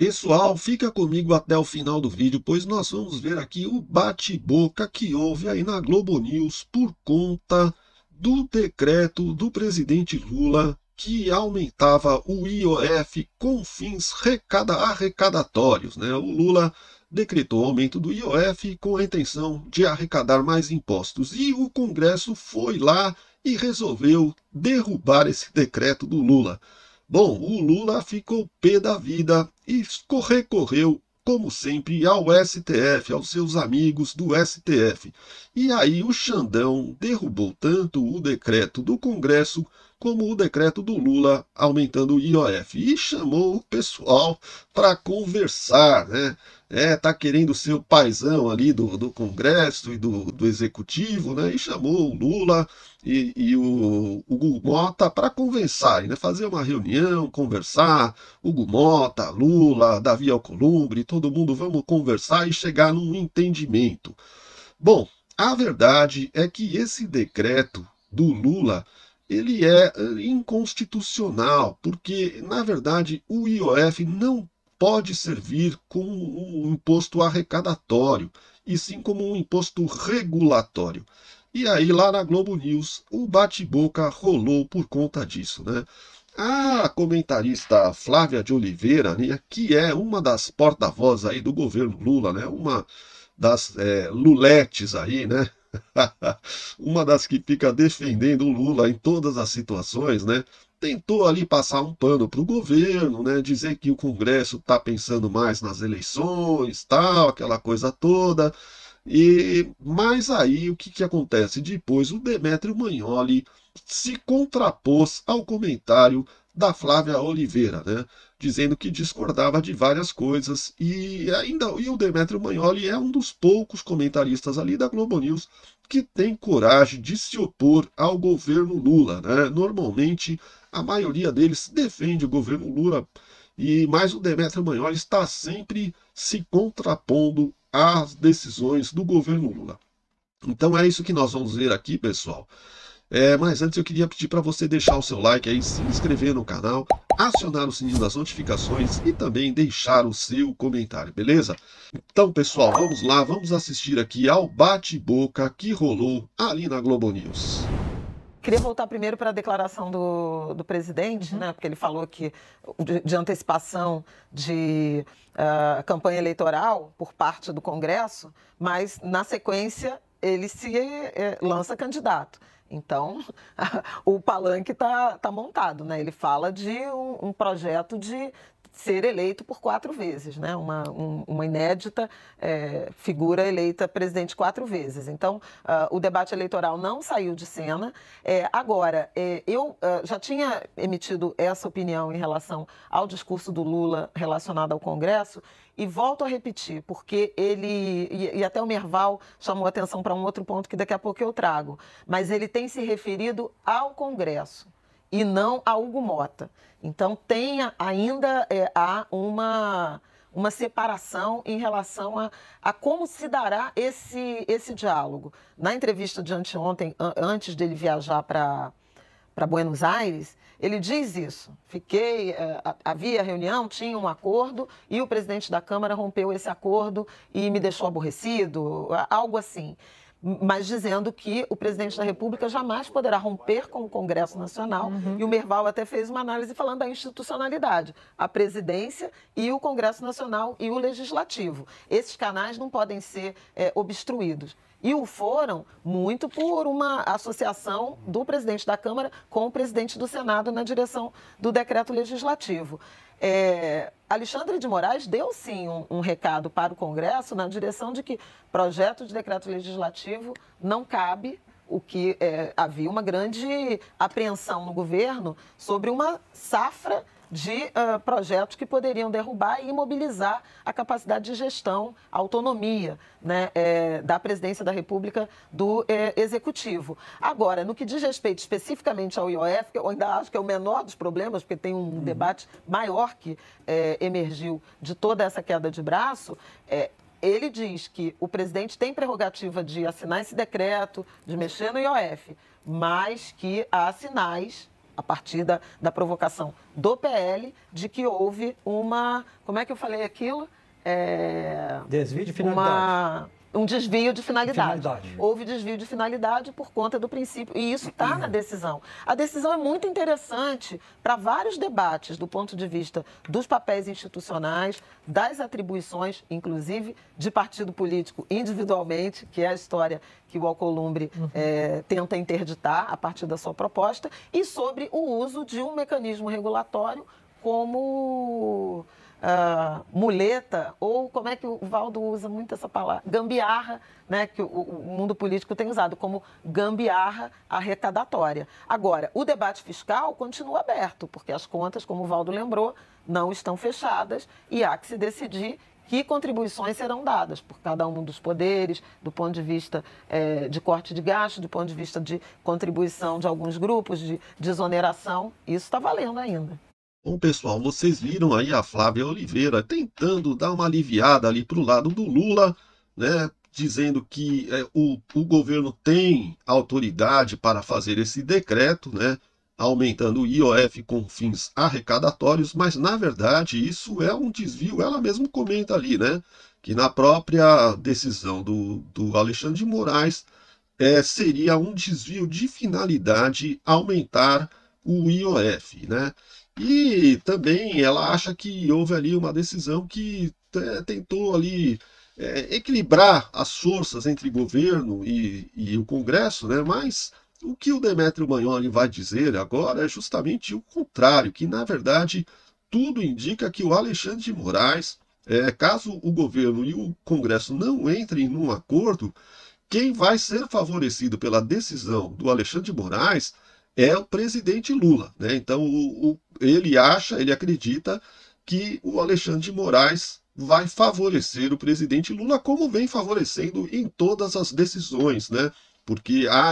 Pessoal, fica comigo até o final do vídeo, pois nós vamos ver aqui o bate-boca que houve aí na Globo News por conta do decreto do presidente Lula que aumentava o IOF com fins arrecadatórios, né? O Lula decretou o aumento do IOF com a intenção de arrecadar mais impostos e o Congresso foi lá e resolveu derrubar esse decreto do Lula. Bom, o Lula ficou pé da vida e recorreu, como sempre, ao STF, aos seus amigos do STF. E aí o Xandão derrubou tanto o decreto do Congresso como o decreto do Lula aumentando o IOF. E chamou o pessoal para conversar, né? Tá querendo ser o paizão ali do Congresso e do Executivo, né? E chamou o Lula e o Hugo Mota para conversarem, né? Fazer uma reunião, conversar, Hugo Mota, Lula, Davi Alcolumbre, todo mundo vamos conversar e chegar num entendimento. Bom, a verdade é que esse decreto do Lula ele é inconstitucional, porque, na verdade, o IOF não pode servir como um imposto arrecadatório, e sim como um imposto regulatório. E aí, lá na Globo News, o bate-boca rolou por conta disso, né? A comentarista Flávia de Oliveira, né, que é uma das porta-vozes aí do governo Lula, né? Uma das luletes aí, né? Uma das que fica defendendo o Lula em todas as situações, né? Tentou ali passar um pano para o governo, né? Dizer que o Congresso está pensando mais nas eleições, tal, aquela coisa toda. Mas aí o que acontece? Depois o Demétrio Magnoli se contrapôs ao comentário da Flávia Oliveira, né? Dizendo que discordava de várias coisas e o Demétrio Magnoli é um dos poucos comentaristas ali da Globo News que tem coragem de se opor ao governo Lula, né? Normalmente a maioria deles defende o governo Lula mas o Demétrio Magnoli está sempre se contrapondo às decisões do governo Lula. Então é isso que nós vamos ver aqui, pessoal. Mas antes eu queria pedir para você deixar o seu like aí, se inscrever no canal, acionar o sininho das notificações e também deixar o seu comentário, beleza? Então, pessoal, vamos lá, vamos assistir aqui ao bate-boca que rolou ali na Globo News. Queria voltar primeiro para a declaração do presidente, né, porque ele falou que de antecipação de campanha eleitoral por parte do Congresso, mas na sequência ele se lança candidato. Então, o palanque tá montado, né? Ele fala de um projeto de ser eleito por 4 vezes, né? Uma inédita figura eleita presidente 4 vezes. Então, o debate eleitoral não saiu de cena. Agora, eu já tinha emitido essa opinião em relação ao discurso do Lula relacionado ao Congresso e volto a repetir, porque ele, e até o Merval chamou atenção para um outro ponto que daqui a pouco eu trago, mas ele tem se referido ao Congresso e não a Hugo Mota. Então, ainda há uma separação em relação a como se dará esse diálogo. Na entrevista de anteontem, antes dele viajar para Buenos Aires, ele diz isso. Havia reunião, tinha um acordo e o presidente da Câmara rompeu esse acordo e me deixou aborrecido, algo assim. Mas dizendo que o presidente da República jamais poderá romper com o Congresso Nacional. E o Merval até fez uma análise falando da institucionalidade, a presidência e o Congresso Nacional e o Legislativo. Esses canais não podem ser obstruídos. E o foram muito por uma associação do presidente da Câmara com o presidente do Senado na direção do decreto legislativo. Alexandre de Moraes deu sim um recado para o Congresso na direção de que projeto de decreto legislativo não cabe, o que havia uma grande apreensão no governo sobre uma safra de projetos que poderiam derrubar e imobilizar a capacidade de gestão, a autonomia, né, da presidência da República do Executivo. Agora, no que diz respeito especificamente ao IOF, que eu ainda acho que é o menor dos problemas, porque tem um debate maior que emergiu de toda essa queda de braço, ele diz que o presidente tem prerrogativa de assinar esse decreto, de mexer no IOF, mas que há sinais a partir da provocação do PL, de que houve uma... Como é que eu falei aquilo? Desvio de finalidade. Um desvio de finalidade. Houve desvio de finalidade por conta do princípio, e isso está na decisão. A decisão é muito interessante para vários debates, do ponto de vista dos papéis institucionais, das atribuições, inclusive de partido político individualmente, que é a história que o Alcolumbre tenta interditar a partir da sua proposta, e sobre o uso de um mecanismo regulatório como... muleta, ou como é que o Valdo usa muito essa palavra? Gambiarra, né, que o mundo político tem usado como gambiarra arrecadatória. Agora, o debate fiscal continua aberto, porque as contas, como o Valdo lembrou, não estão fechadas e há que se decidir que contribuições serão dadas por cada um dos poderes, do ponto de vista de corte de gasto, do ponto de vista de contribuição de alguns grupos, de desoneração. Isso está valendo ainda. Bom, pessoal, vocês viram aí a Flávia Oliveira tentando dar uma aliviada ali para o lado do Lula, né, dizendo que o governo tem autoridade para fazer esse decreto, né, aumentando o IOF com fins arrecadatórios, mas na verdade isso é um desvio, ela mesma comenta ali, né, que na própria decisão do Alexandre de Moraes seria um desvio de finalidade aumentar o IOF, né? E também ela acha que houve ali uma decisão que tentou ali equilibrar as forças entre governo e o Congresso, né? Mas o que o Demetrio Magnoli vai dizer agora é justamente o contrário, que na verdade tudo indica que o Alexandre de Moraes, caso o governo e o Congresso não entrem num acordo, quem vai ser favorecido pela decisão do Alexandre de Moraes é o presidente Lula, né? Então ele acredita que o Alexandre de Moraes vai favorecer o presidente Lula, como vem favorecendo em todas as decisões, né? Porque há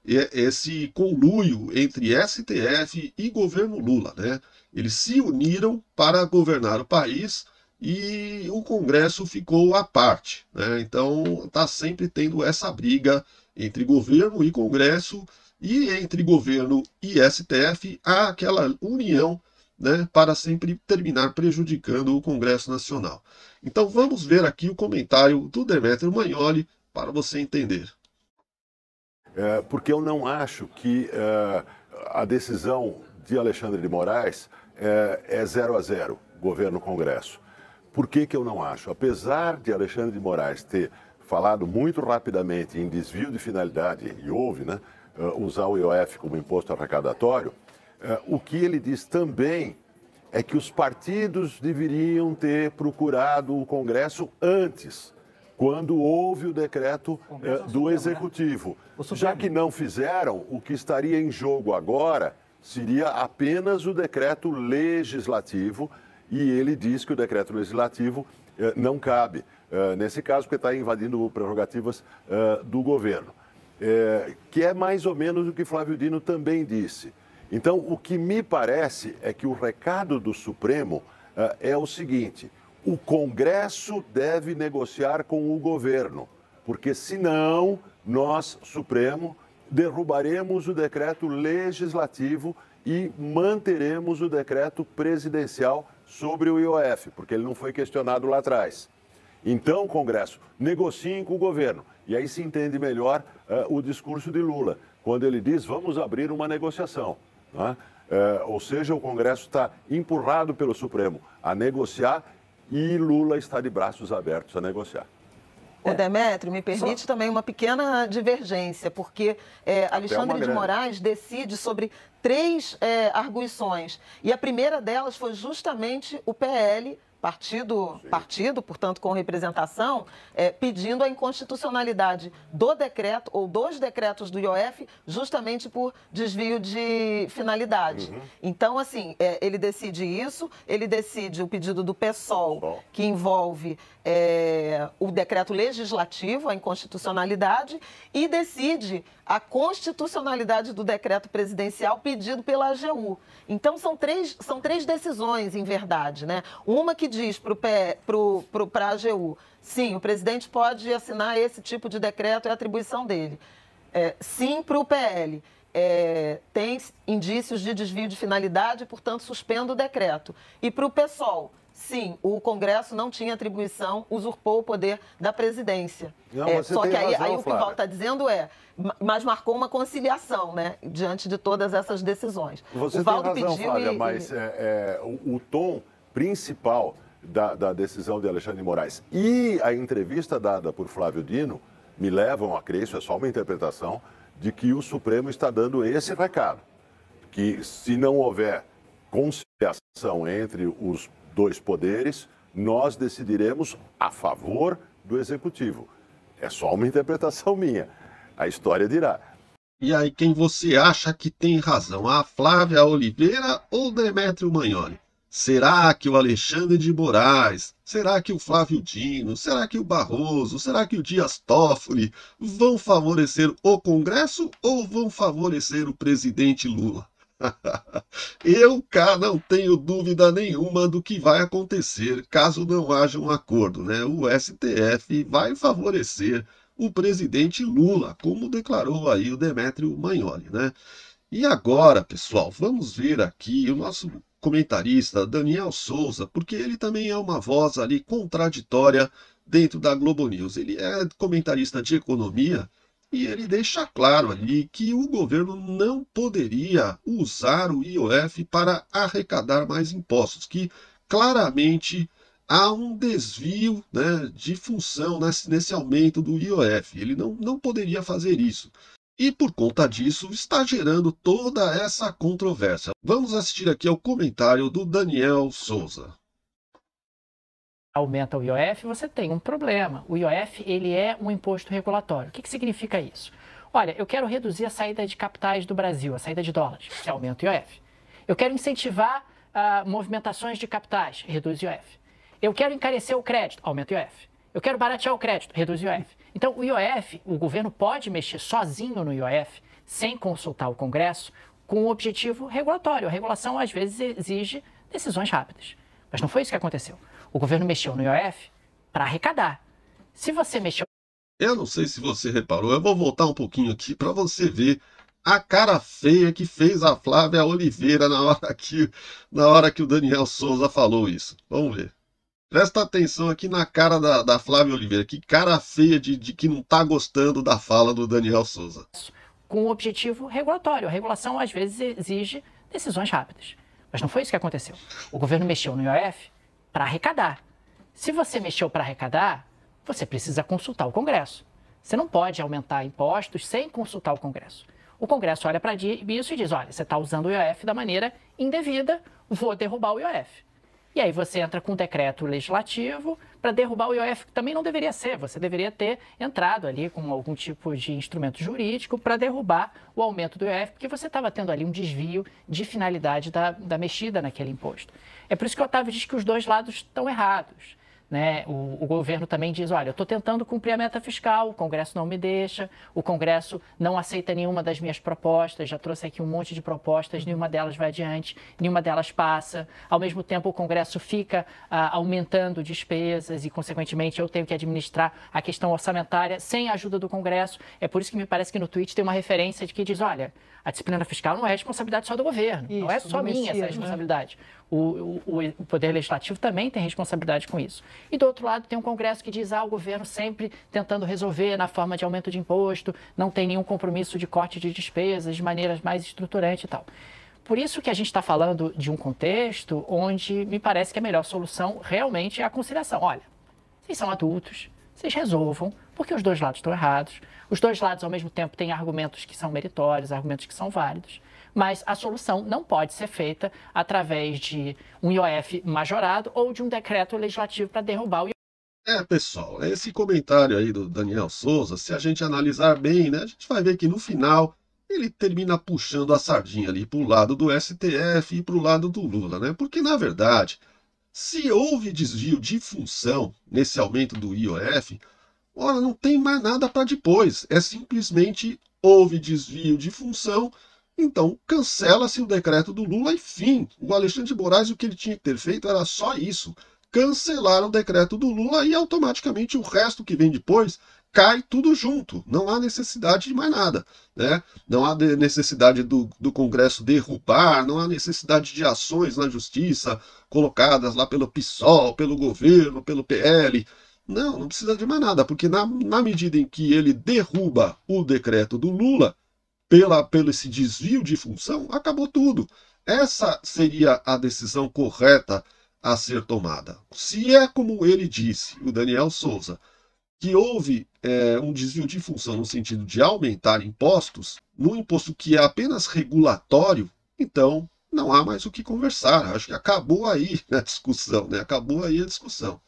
esse conluio entre STF e governo Lula, né? Eles se uniram para governar o país e o Congresso ficou à parte, né? Então está sempre tendo essa briga entre governo e Congresso, e entre governo e STF há aquela união, né, para sempre terminar prejudicando o Congresso Nacional. Então vamos ver aqui o comentário do Demetrio Magnoli para você entender. Porque eu não acho que a decisão de Alexandre de Moraes é 0-0, governo-Congresso. Por que eu não acho? Apesar de Alexandre de Moraes ter falado muito rapidamente em desvio de finalidade, e houve, né, usar o IOF como imposto arrecadatório, o que ele diz também é que os partidos deveriam ter procurado o Congresso antes, quando houve o decreto do Executivo. Já que não fizeram, o que estaria em jogo agora seria apenas o decreto legislativo, e ele diz que o decreto legislativo não cabe, nesse caso, porque está invadindo prerrogativas do governo. Que é mais ou menos o que Flávio Dino também disse. Então, o que me parece é que o recado do Supremo é o seguinte: o Congresso deve negociar com o governo, porque senão nós, Supremo, derrubaremos o decreto legislativo e manteremos o decreto presidencial sobre o IOF, porque ele não foi questionado lá atrás. Então, Congresso, negociem com o governo. E aí se entende melhor o discurso de Lula, quando ele diz: vamos abrir uma negociação. Né? Ou seja, o Congresso está empurrado pelo Supremo a negociar e Lula está de braços abertos a negociar. O Demetrio, me permite também uma pequena divergência, porque Alexandre de Moraes decide sobre 3 arguições. E a primeira delas foi justamente o PL, partido, portanto, com representação, pedindo a inconstitucionalidade do decreto ou dos decretos do IOF justamente por desvio de finalidade. Então, assim, ele decide isso, ele decide o pedido do PSOL, que envolve o decreto legislativo, a inconstitucionalidade, e decide a constitucionalidade do decreto presidencial pedido pela AGU. Então, são três decisões, em verdade, né? Uma que diz para a AGU, sim, o presidente pode assinar esse tipo de decreto, é atribuição dele. Sim para o PL, tem indícios de desvio de finalidade, portanto, suspendo o decreto. E para o PSOL, sim, o Congresso não tinha atribuição, usurpou o poder da presidência. Não, só que aí o que o Flávia. Val está dizendo mas marcou uma conciliação, né, diante de todas essas decisões. Você tem razão, Flávia, mas o tom principal da decisão de Alexandre de Moraes e a entrevista dada por Flávio Dino me levam a crer, isso é só uma interpretação, de que o Supremo está dando esse recado, que se não houver conciliação entre os dois poderes, nós decidiremos a favor do Executivo. É só uma interpretação minha. A história dirá. E aí, quem você acha que tem razão? A Flávia Oliveira ou Demétrio Magnoli? Será que o Alexandre de Moraes? Será que o Flávio Dino? Será que o Barroso? Será que o Dias Toffoli vão favorecer o Congresso ou vão favorecer o presidente Lula? Eu cá não tenho dúvida nenhuma do que vai acontecer caso não haja um acordo, né? O STF vai favorecer o presidente Lula, como declarou aí o Demétrio Magnoli, né? E agora, pessoal, vamos ver aqui o nosso comentarista Daniel Souza, porque ele também é uma voz ali contraditória dentro da Globo News. Ele é comentarista de economia e ele deixa claro ali que o governo não poderia usar o IOF para arrecadar mais impostos, que claramente há um desvio, né, de função nesse aumento do IOF. Ele não poderia fazer isso. E por conta disso está gerando toda essa controvérsia. Vamos assistir aqui ao comentário do Daniel Souza. Aumenta o IOF, você tem um problema. O IOF ele é um imposto regulatório. O que significa isso? Olha, eu quero reduzir a saída de capitais do Brasil, a saída de dólares, você aumenta o IOF. Eu quero incentivar movimentações de capitais, reduz o IOF. Eu quero encarecer o crédito, aumenta o IOF. Eu quero baratear o crédito, reduz o IOF. Então, o IOF, o governo pode mexer sozinho no IOF, sem consultar o Congresso, com um objetivo regulatório. A regulação, às vezes, exige decisões rápidas. Mas não foi isso que aconteceu. O governo mexeu no IOF para arrecadar. Se você mexeu... Eu não sei se você reparou, eu vou voltar um pouquinho aqui para você ver a cara feia que fez a Flávia Oliveira na hora que o Daniel Souza falou isso. Vamos ver. Presta atenção aqui na cara da Flávia Oliveira. Que cara feia de que não está gostando da fala do Daniel Souza. Com um objetivo regulatório. A regulação, às vezes, exige decisões rápidas. Mas não foi isso que aconteceu. O governo mexeu no IOF para arrecadar. Se você mexeu para arrecadar, você precisa consultar o Congresso. Você não pode aumentar impostos sem consultar o Congresso. O Congresso olha para isso e diz, olha, você está usando o IOF da maneira indevida, vou derrubar o IOF. E aí você entra com um decreto legislativo para derrubar o IOF, que também não deveria ser. Você deveria ter entrado ali com algum tipo de instrumento jurídico para derrubar o aumento do IOF, porque você estava tendo ali um desvio de finalidade da mexida naquele imposto. É por isso que o Otávio diz que os dois lados estão errados. Né? O governo também diz, olha, eu estou tentando cumprir a meta fiscal, o Congresso não me deixa, o Congresso não aceita nenhuma das minhas propostas, já trouxe aqui um monte de propostas, nenhuma delas vai adiante, nenhuma delas passa. Ao mesmo tempo, o Congresso fica aumentando despesas e, consequentemente, eu tenho que administrar a questão orçamentária sem a ajuda do Congresso. É por isso que me parece que no tweet tem uma referência de que diz, olha, a disciplina fiscal não é responsabilidade só do governo, isso, não é só minha essa responsabilidade. Né? O Poder Legislativo também tem responsabilidade com isso. E do outro lado tem um Congresso que diz, o governo sempre tentando resolver na forma de aumento de imposto, não tem nenhum compromisso de corte de despesas de maneira mais estruturante e tal. Por isso que a gente está falando de um contexto onde me parece que a melhor solução realmente é a conciliação. Olha, vocês são adultos, vocês resolvam, porque os dois lados estão errados. Os dois lados, ao mesmo tempo, têm argumentos que são meritórios, argumentos que são válidos. Mas a solução não pode ser feita através de um IOF majorado ou de um decreto legislativo para derrubar o IOF. Pessoal, esse comentário aí do Daniel Souza, se a gente analisar bem, né, a gente vai ver que no final ele termina puxando a sardinha ali para o lado do STF e para o lado do Lula, né? Porque, na verdade, se houve desvio de função nesse aumento do IOF, ora, não tem mais nada para depois. É simplesmente houve desvio de função, então cancela-se o decreto do Lula e fim. O Alexandre de Moraes, o que ele tinha que ter feito era só isso. Cancelar o decreto do Lula e automaticamente o resto que vem depois cai tudo junto, não há necessidade de mais nada, né? Não há necessidade do Congresso derrubar, não há necessidade de ações na justiça colocadas lá pelo PSOL, pelo governo, pelo PL. Não precisa de mais nada, porque na medida em que ele derruba o decreto do Lula, pelo esse desvio de função, acabou tudo. Essa seria a decisão correta a ser tomada. Se é como ele disse, o Daniel Souza, que houve um desvio de função no sentido de aumentar impostos, num imposto que é apenas regulatório, então não há mais o que conversar. Acho que acabou aí a discussão, né? Acabou aí a discussão.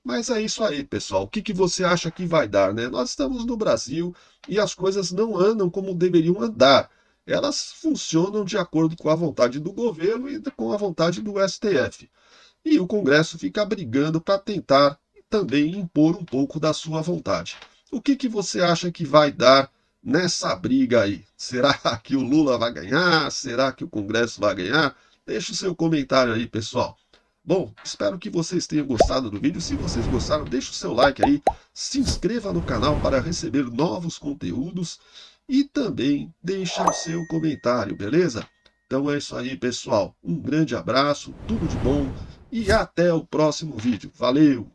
Mas é isso aí, pessoal. O que você acha que vai dar, né? Nós estamos no Brasil e as coisas não andam como deveriam andar. Elas funcionam de acordo com a vontade do governo e com a vontade do STF. E o Congresso fica brigando para tentar também impor um pouco da sua vontade. O que você acha que vai dar nessa briga aí? Será que o Lula vai ganhar? Será que o Congresso vai ganhar? Deixe o seu comentário aí, pessoal. Bom, espero que vocês tenham gostado do vídeo. Se vocês gostaram, deixe o seu like aí, se inscreva no canal para receber novos conteúdos e também deixe o seu comentário, beleza? Então é isso aí, pessoal. Um grande abraço, tudo de bom e até o próximo vídeo. Valeu!